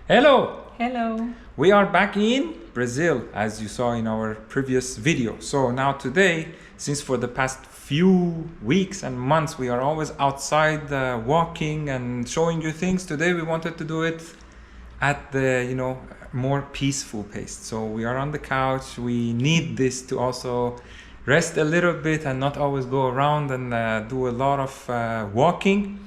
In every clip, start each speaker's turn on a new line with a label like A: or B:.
A: Hello!
B: Hello.
A: We are back in Brazil, as you saw in our previous video. So now today, since for the past few weeks and months we are always outside walking and showing you things, today we wanted to do it at the more peaceful pace. So we are on the couch. We need this to also rest a little bit and not always go around and do a lot of walking.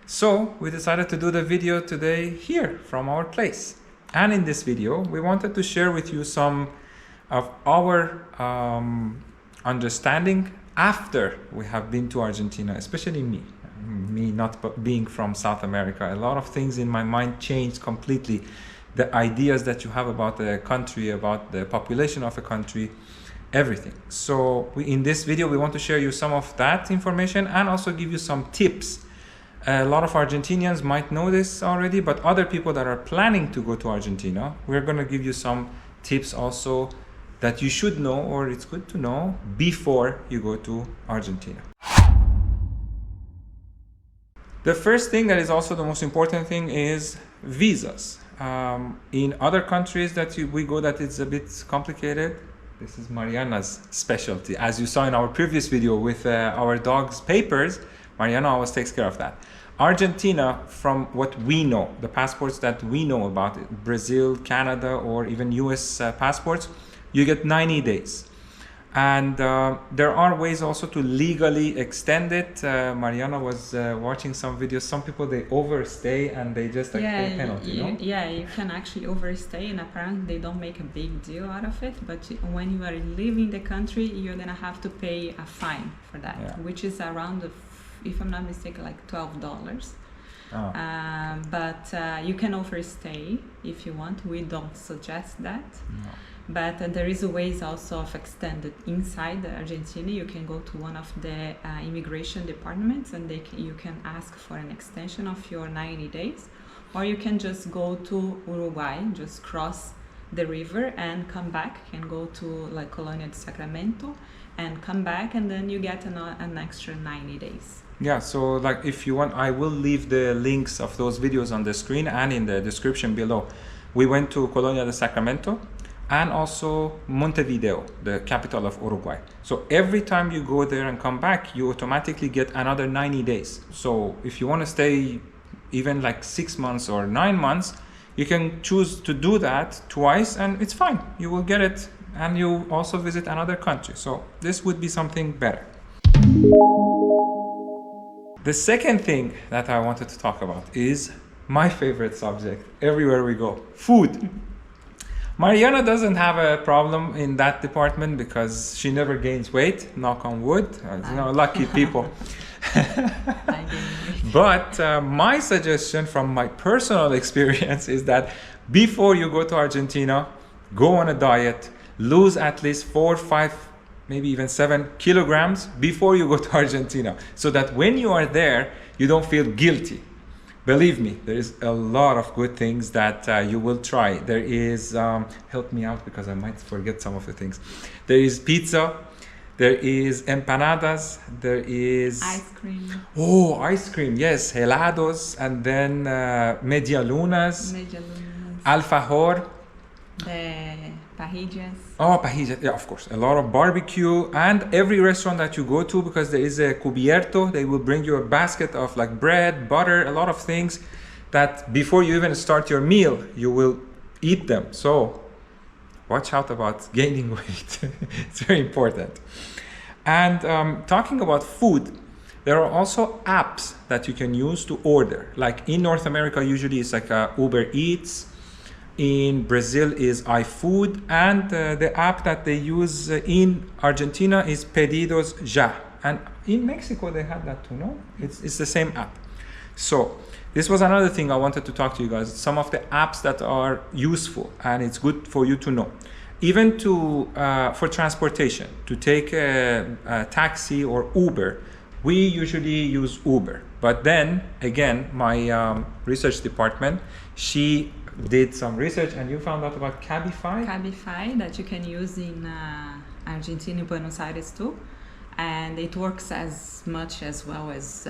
A: So we decided to do the video today here from our place. And in this video, we wanted to share with you some of our understanding after we have been to Argentina, especially me not being from South America. A lot of things in my mind changed completely. The ideas that you have about the country, about the population of a country, everything. So in this video, we want to share you some of that information and also give you some tips. A lot of Argentinians might know this already, but other people that are planning to go to Argentina, we're going to give you some tips also that you should know, or it's good to know before you go to Argentina. The first thing that is also the most important thing is visas. In other countries that we go that it's a bit complicated. This is Mariana's specialty. As you saw in our previous video with our dog's papers, Mariana always takes care of that. Argentina, from what we know, the passports that we know about it, Brazil, Canada, or even US passports, you get 90 days. And there are ways also to legally extend it. Mariana was watching some videos. Some people, they overstay and they just pay a penalty, no?
B: Yeah, you can actually overstay, and apparently they don't make a big deal out of it. But when you are leaving the country, you're gonna have to pay a fine for that, which is around if I'm not mistaken, like $12. But you can overstay if you want. We don't suggest that. No. But there is a ways also of extended inside Argentina. You can go to one of the immigration departments and you can ask for an extension of your 90 days. Or you can just go to Uruguay, just cross the river and come back and go to like Colonia de Sacramentio and come back, and then you get an extra 90 days.
A: Yeah, so like if you want, I will leave the links of those videos on the screen and in the description below. We went to Colonia de Sacramento and also Montevideo, the capital of Uruguay. So every time you go there and come back, you automatically get another 90 days. So if you want to stay even like 6 months or 9 months, you can choose to do that twice and it's fine. You will get it and you also visit another country. So this would be something better. The second thing that I wanted to talk about is my favorite subject everywhere we go, food. Mariana doesn't have a problem in that department because she never gains weight, knock on wood, lucky people. But my suggestion from my personal experience is that before you go to Argentina, go on a diet, lose at least 4, 5, maybe even 7 kilograms before you go to Argentina, so that when you are there, you don't feel guilty. Believe me, there is a lot of good things that you will try. There is, help me out because I might forget some of the things. There is pizza, there is empanadas, there is...
B: ice cream.
A: Oh, ice cream, yes, helados, and then medialunas, alfajor.
B: The pajillas.
A: Oh, pajillas, yeah, of course. A lot of barbecue, and every restaurant that you go to, because there is a cubierto, they will bring you a basket of like bread, butter, a lot of things that before you even start your meal, you will eat them. So watch out about gaining weight. It's very important. And talking about food, there are also apps that you can use to order. Like in North America, usually it's like Uber Eats. In Brazil is iFood, and the app that they use in Argentina is Pedidos Ya. And in Mexico they have that too, no? It's the same app. So this was another thing I wanted to talk to you guys. Some of the apps that are useful and it's good for you to know. Even for transportation, to take a taxi or Uber, we usually use Uber. But then again, my research department, she did some research and you found out about Cabify?
B: Cabify that you can use in Argentina, Buenos Aires too. And it works as much as well as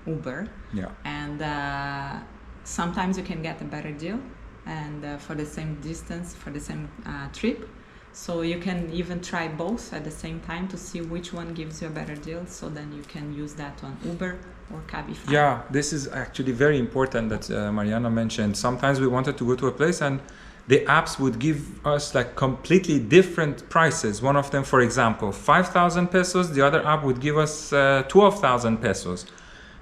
B: Uber.
A: Yeah.
B: And sometimes you can get a better deal. and for the same distance, for the same trip. So you can even try both at the same time to see which one gives you a better deal. So then you can use that on Uber or Cabify.
A: Yeah, this is actually very important that Mariana mentioned. Sometimes we wanted to go to a place and the apps would give us like completely different prices. One of them, for example, 5,000 pesos. The other app would give us 12,000 pesos.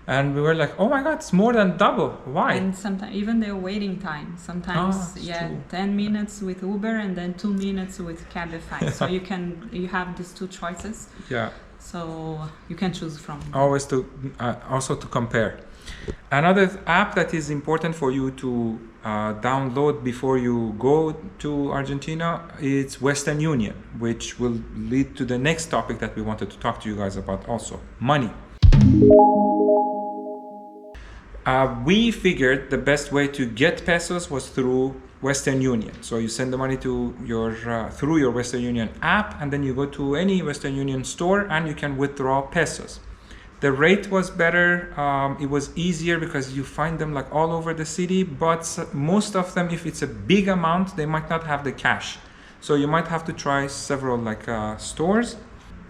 A: And we were like, oh my God, it's more than double. Why?
B: And sometimes even the waiting time. Sometimes,
A: true.
B: 10 minutes with Uber and then 2 minutes with Cabify. So you have these two choices.
A: Yeah.
B: So you can choose from.
A: Always to also to compare. Another app that is important for you to download before you go to Argentina is Western Union, which will lead to the next topic that we wanted to talk to you guys about also, money. We figured the best way to get pesos was through Western Union. So you send the money to your through your Western Union app, and then you go to any Western Union store and you can withdraw pesos. The rate was better. It was easier because you find them like all over the city, but most of them, if it's a big amount, they might not have the cash. So you might have to try several like stores.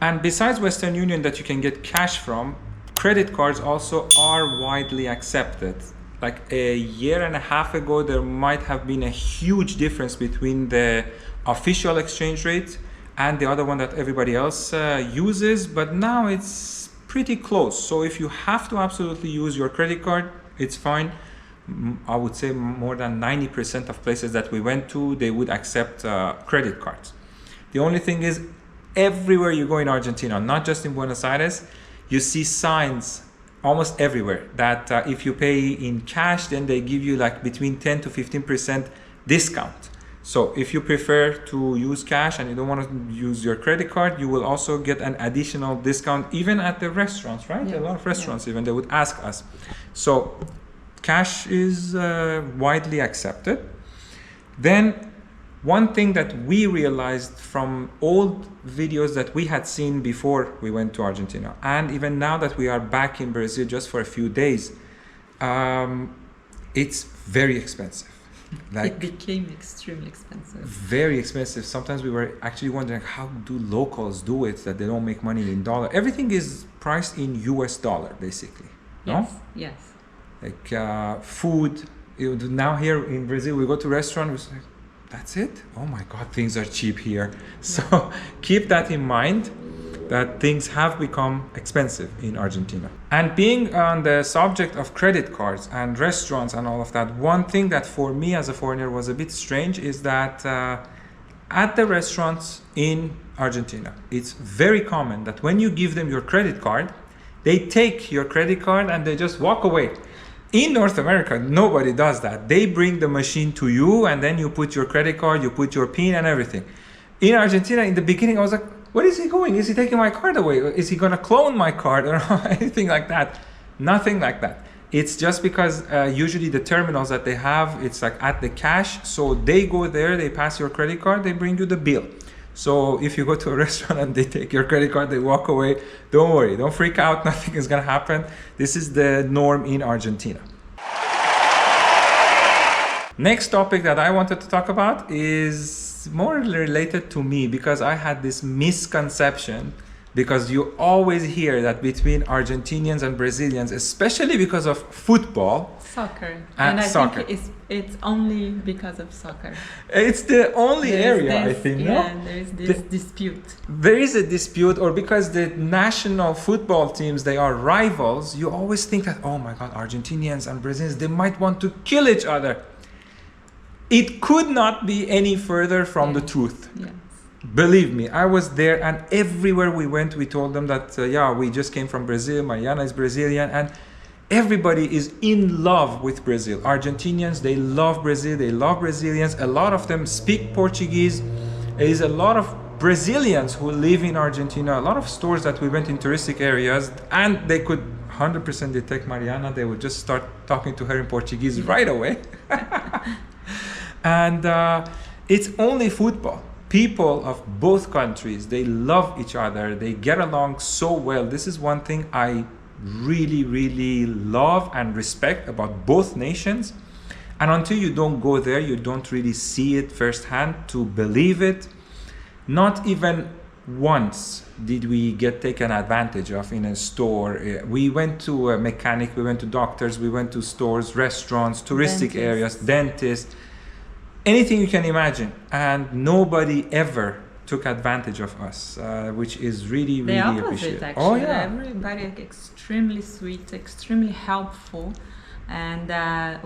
A: And besides Western Union that you can get cash from, credit cards also are widely accepted. Like a year and a half ago, there might have been a huge difference between the official exchange rate and the other one that everybody else uses, but now it's pretty close. So if you have to absolutely use your credit card, it's fine. I would say more than 90% of places that we went to, they would accept credit cards. The only thing is, everywhere you go in Argentina, not just in Buenos Aires, you see signs almost everywhere that if you pay in cash, then they give you like between 10 to 15% discount. So if you prefer to use cash and you don't want to use your credit card, you will also get an additional discount even at the restaurants, right?
B: Yeah.
A: A lot of restaurants even, they would ask us. So cash is widely accepted. Then one thing that we realized from old videos that we had seen before we went to Argentina, and even now that we are back in Brazil just for a few days, it's very expensive. Like,
B: it became extremely expensive.
A: very expensive. Sometimes we were actually wondering, how do locals do it that they don't make money in dollar? Everything is priced in US dollar, basically. No?
B: Yes.
A: Like food. Now here in Brazil, we go to restaurants, we say, that's it? Oh my God, things are cheap here. So keep that in mind, that things have become expensive in Argentina. And being on the subject of credit cards and restaurants and all of that, one thing that for me as a foreigner was a bit strange is that at the restaurants in Argentina, it's very common that when you give them your credit card, they take your credit card and they just walk away. In North America, nobody does that. They bring the machine to you and then you put your credit card, you put your PIN and everything. In Argentina, in the beginning, I was like, where is he going? Is he taking my card away? Is he going to clone my card or anything like that? Nothing like that. It's just because usually the terminals that they have, it's like at the cash. So they go there, they pass your credit card, they bring you the bill. So if you go to a restaurant and they take your credit card, they walk away, don't worry, don't freak out, nothing is going to happen. This is the norm in Argentina. Next topic that I wanted to talk about is more related to me, because I had this misconception, because you always hear that between Argentinians and Brazilians, especially because of football.
B: Soccer. And I think it's only because of soccer.
A: It's the only area, I think.
B: Yeah, no? There is this dispute.
A: There is a dispute, or because the national football teams, they are rivals, you always think that, oh my God, Argentinians and Brazilians, they might want to kill each other. It could not be any further from the truth.
B: Yes.
A: Believe me, I was there, and everywhere we went, we told them that, we just came from Brazil, Mariana is Brazilian, and everybody is in love with Brazil. Argentinians, they love Brazil, they love Brazilians. A lot of them speak Portuguese. There is a lot of Brazilians who live in Argentina. A lot of stores that we went in touristic areas, and they could 100% detect Mariana. They would just start talking to her in Portuguese right away. And it's only football. People of both countries, they love each other. They get along so well. This is one thing I really, really love and respect about both nations. And until you don't go there, you don't really see it firsthand to believe it. Not even once did we get taken advantage of in a store. We went to a mechanic, we went to doctors, we went to stores, restaurants, touristic areas, dentists, anything you can imagine. And nobody ever took advantage of us, which is really, really appreciated.
B: Actually. Oh, yeah. Everybody extremely sweet, extremely helpful, and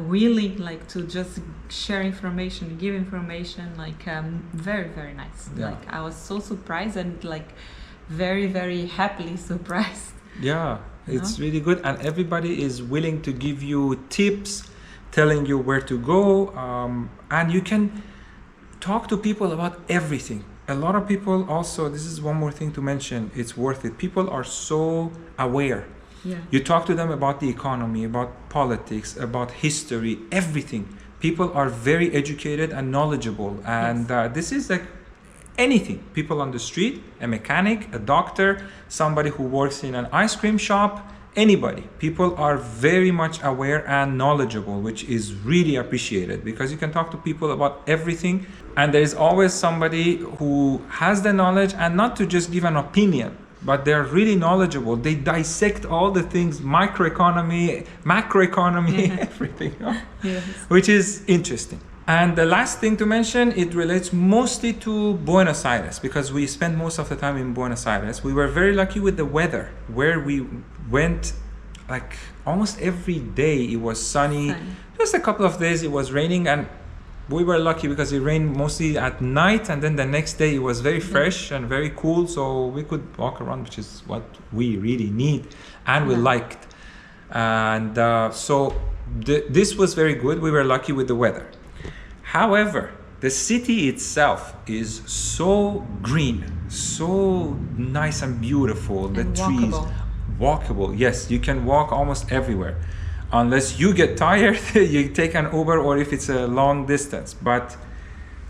B: willing like to just share information, give information, like very, very nice.
A: Yeah.
B: Like I was so surprised and like very, very happily surprised.
A: Yeah, it's really good, and everybody is willing to give you tips, telling you where to go, and you can talk to people about everything. A lot of people also, this is one more thing to mention, it's worth it. People are so aware.
B: Yeah.
A: You talk to them about the economy, about politics, about history, everything. People are very educated and knowledgeable, and this is like anything. People on the street, a mechanic, a doctor, somebody who works in an ice cream shop, anybody. People are very much aware and knowledgeable, which is really appreciated, because you can talk to people about everything, and there is always somebody who has the knowledge, and not to just give an opinion, but they're really knowledgeable. They dissect all the things, microeconomy, macroeconomy, everything,
B: Yes.
A: which is interesting. And the last thing to mention, it relates mostly to Buenos Aires, because we spent most of the time in Buenos Aires. We were very lucky with the weather, where we went like almost every day it was sunny. Just a couple of days it was raining, and we were lucky because it rained mostly at night, and then the next day it was very fresh and very cool, so we could walk around, which is what we really need and we liked. And so this was very good. We were lucky with the weather. However, the city itself is so green, so nice and beautiful.
B: And
A: the trees, walkable. Yes, you can walk almost everywhere. Unless you get tired, you take an Uber, or if it's a long distance. But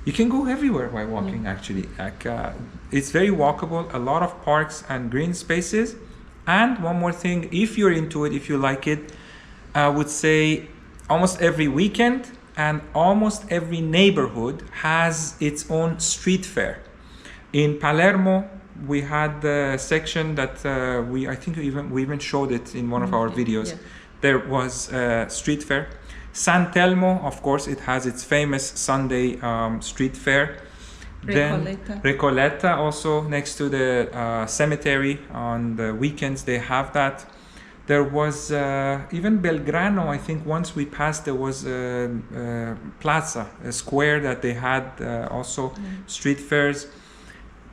A: you can go everywhere by walking, actually. Like, it's very walkable, a lot of parks and green spaces. And one more thing, if you're into it, if you like it, I would say almost every weekend and almost every neighborhood has its own street fair. In Palermo, we had the section that we even showed it in one of our videos. Yeah. There was a street fair. San Telmo, of course, it has its famous Sunday street fair.
B: Recoleta.
A: Then Recoleta, also next to the cemetery, on the weekends they have that. There was even Belgrano, I think once we passed, there was a plaza, a square that they had also street fairs.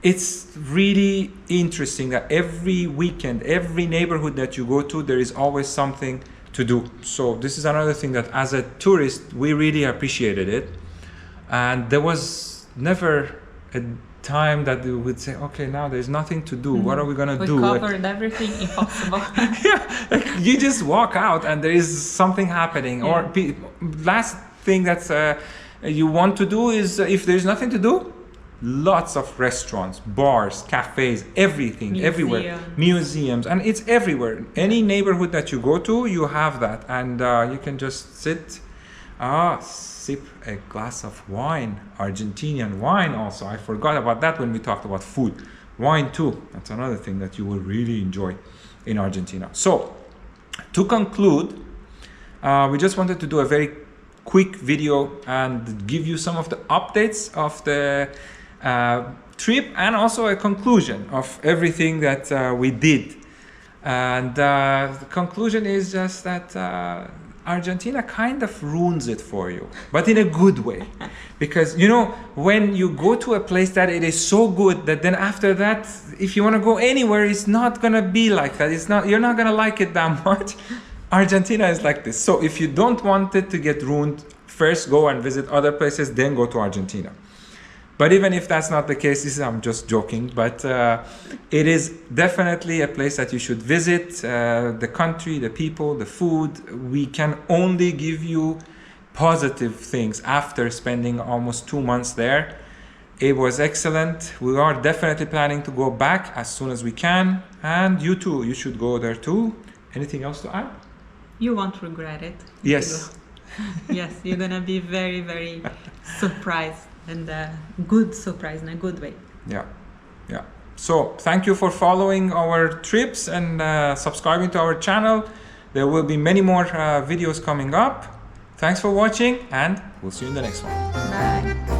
A: It's really interesting that every weekend, every neighborhood that you go to, there is always something to do. So this is another thing that as a tourist, we really appreciated it. And there was never a time that we would say, okay, now there's nothing to do. What are we going to do?
B: We covered everything impossible.
A: Yeah, like you just walk out and there is something happening. Yeah. Or last thing that you want to do is, if there's nothing to do, lots of restaurants, bars, cafes, everything, everywhere, museums, and it's everywhere. Any neighborhood that you go to, you have that, and you can just sit, sip a glass of wine, Argentinian wine also. I forgot about that when we talked about food. Wine too, that's another thing that you will really enjoy in Argentina. So, to conclude, we just wanted to do a very quick video and give you some of the updates of the trip, and also a conclusion of everything that we did. And the conclusion is just that Argentina kind of ruins it for you, but in a good way. Because, you know, when you go to a place that it is so good that then after that, if you want to go anywhere, it's not going to be like that. You're not going to like it that much. Argentina is like this. So if you don't want it to get ruined, first go and visit other places, then go to Argentina. But even if that's not the case, I'm just joking, but it is definitely a place that you should visit. The country, the people, the food. We can only give you positive things after spending almost 2 months there. It was excellent. We are definitely planning to go back as soon as we can. And you too, you should go there too. Anything else to add?
B: You won't regret it.
A: Yes.
B: Yes, you're gonna be very, very surprised, and good surprise in a good way.
A: Yeah, yeah. So thank you for following our trips and subscribing to our channel. There will be many more videos coming up. Thanks for watching, and we'll see you in the next one.
B: Bye.